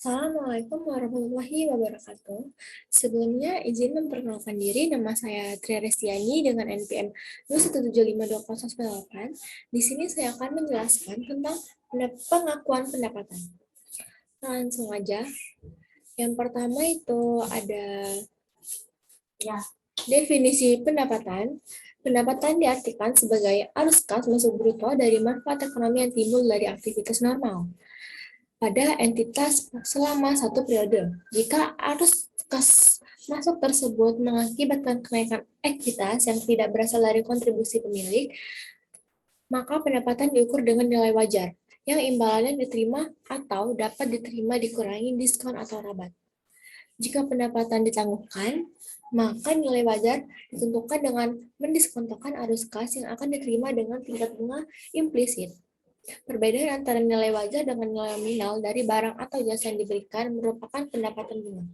Assalamualaikum warahmatullahi wabarakatuh. Sebelumnya izin memperkenalkan diri, nama saya Tri Restiani dengan NPM 2175208. Di sini saya akan menjelaskan tentang pengakuan pendapatan. Langsung aja. Yang pertama itu ada definisi pendapatan. Pendapatan diartikan sebagai arus kas masuk bruto dari manfaat ekonomi yang timbul dari aktivitas normal pada entitas selama satu periode. Jika arus kas masuk tersebut mengakibatkan kenaikan ekuitas yang tidak berasal dari kontribusi pemilik, maka pendapatan diukur dengan nilai wajar, yang imbalannya diterima atau dapat diterima dikurangi diskon atau rabat. Jika pendapatan ditangguhkan, maka nilai wajar ditentukan dengan mendiskontokan arus kas yang akan diterima dengan tingkat bunga implisit. Perbedaan antara nilai wajar dengan nilai nominal dari barang atau jasa yang diberikan merupakan pendapatan bunga.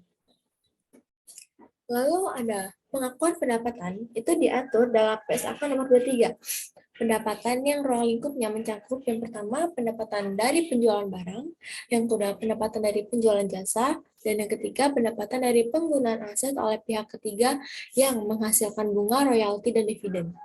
Lalu ada pengakuan pendapatan, itu diatur dalam PSAK nomor 23. Pendapatan yang ruang lingkupnya mencakup yang pertama pendapatan dari penjualan barang, yang kedua pendapatan dari penjualan jasa, dan yang ketiga pendapatan dari penggunaan aset oleh pihak ketiga yang menghasilkan bunga, royalti, dan dividen.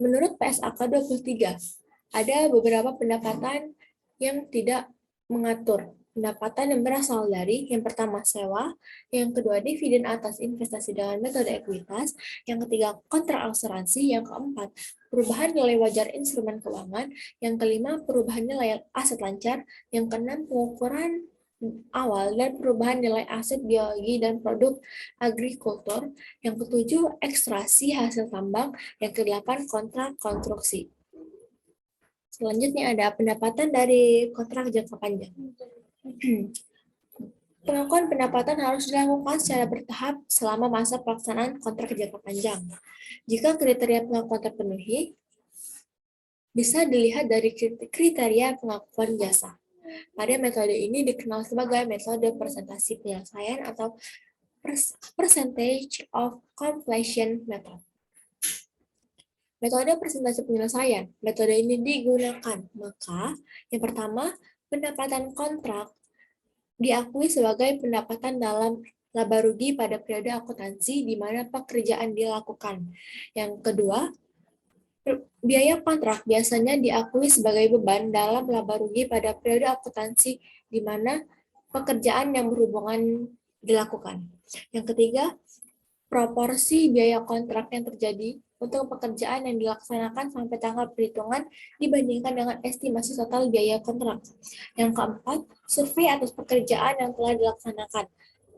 Menurut PSAK 23, ada beberapa pendapatan yang tidak mengatur. Pendapatan yang berasal dari, yang pertama sewa, yang kedua dividen atas investasi dengan metode ekuitas, yang ketiga kontrak asuransi, yang keempat perubahan nilai wajar instrumen keuangan, yang kelima perubahan nilai aset lancar, yang keenam pengukuran awal dan perubahan nilai aset biologi dan produk agrikultur, yang ketujuh ekstraksi hasil tambang, yang kedelapan kontrak konstruksi. Selanjutnya ada pendapatan dari kontrak jangka panjang. Pengakuan pendapatan harus dilakukan secara bertahap selama masa pelaksanaan kontrak jangka panjang. Jika kriteria pengakuan terpenuhi, bisa dilihat dari kriteria pengakuan jasa. Pada metode ini dikenal sebagai metode presentasi penyelesaian atau percentage of completion method. Metode presentasi penyelesaian. Metode ini digunakan. Maka, yang pertama, pendapatan kontrak diakui sebagai pendapatan dalam laba rugi pada periode akuntansi di mana pekerjaan dilakukan. Yang kedua, biaya kontrak biasanya diakui sebagai beban dalam laba rugi pada periode akuntansi di mana pekerjaan yang berhubungan dilakukan. Yang ketiga, proporsi biaya kontrak yang terjadi untuk pekerjaan yang dilaksanakan sampai tanggal perhitungan dibandingkan dengan estimasi total biaya kontrak. Yang keempat, survei atas pekerjaan yang telah dilaksanakan.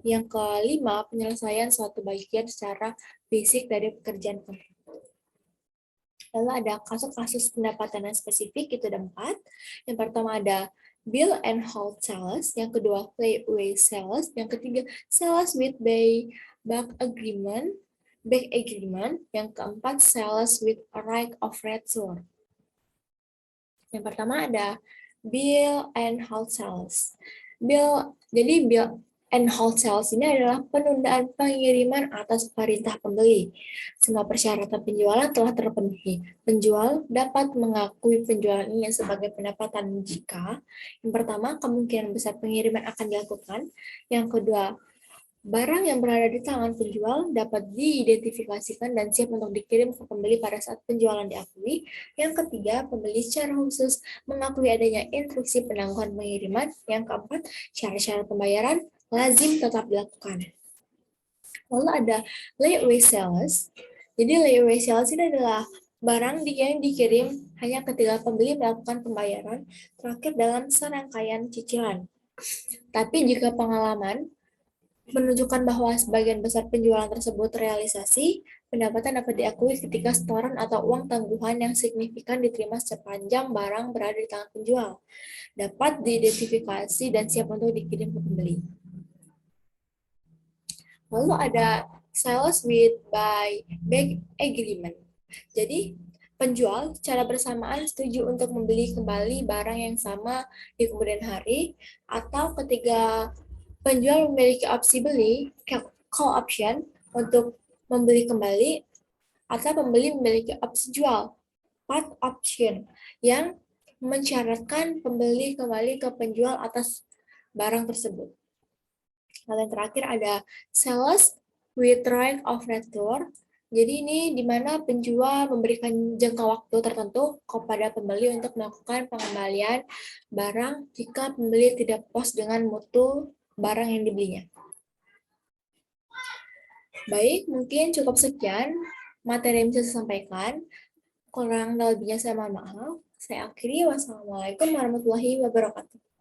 Yang kelima, penyelesaian suatu bagian secara fisik dari pekerjaan kontrak. Lalu ada kasus-kasus pendapatan yang spesifik, itu ada 4. Yang pertama ada bill and hold sales, yang kedua layaway sales, yang ketiga sales with back agreement, yang keempat sales with a right of return. Yang pertama ada bill and hold sales. Bill and hold sales ini adalah penundaan pengiriman atas perintah pembeli. Semua persyaratan penjualan telah terpenuhi. Penjual dapat mengakui penjualan ini sebagai pendapatan jika yang pertama kemungkinan besar pengiriman akan dilakukan, yang kedua barang yang berada di tangan penjual dapat diidentifikasikan dan siap untuk dikirim ke pembeli pada saat penjualan diakui. Yang ketiga, pembeli secara khusus mengakui adanya instruksi penangguhan pengiriman. Yang keempat, syarat-syarat pembayaran lazim tetap dilakukan. Lalu ada layaway sales. Jadi layaway sales ini adalah barang yang dikirim hanya ketika pembeli melakukan pembayaran terakhir dalam serangkaian cicilan. Tapi jika pengalaman menunjukkan bahwa sebagian besar penjualan tersebut realisasi, pendapatan dapat diakui ketika setoran atau uang tangguhan yang signifikan diterima sepanjang barang berada di tangan penjual, dapat diidentifikasi dan siap untuk dikirim ke pembeli. Lalu ada sales with buy back agreement. Jadi, penjual secara bersamaan setuju untuk membeli kembali barang yang sama di kemudian hari, atau ketika penjual memiliki opsi beli, call option, untuk membeli kembali, atau pembeli memiliki opsi jual, part option, yang mensyaratkan pembeli kembali ke penjual atas barang tersebut. Lalu yang terakhir ada sales with right of return. Jadi ini di mana penjual memberikan jangka waktu tertentu kepada pembeli untuk melakukan pengembalian barang jika pembeli tidak puas dengan mutu barang yang dibelinya. Baik, mungkin cukup sekian materi yang bisa saya sampaikan. Kurang dan lebihnya saya mohon maaf. Saya akhiri. Wassalamualaikum warahmatullahi wabarakatuh.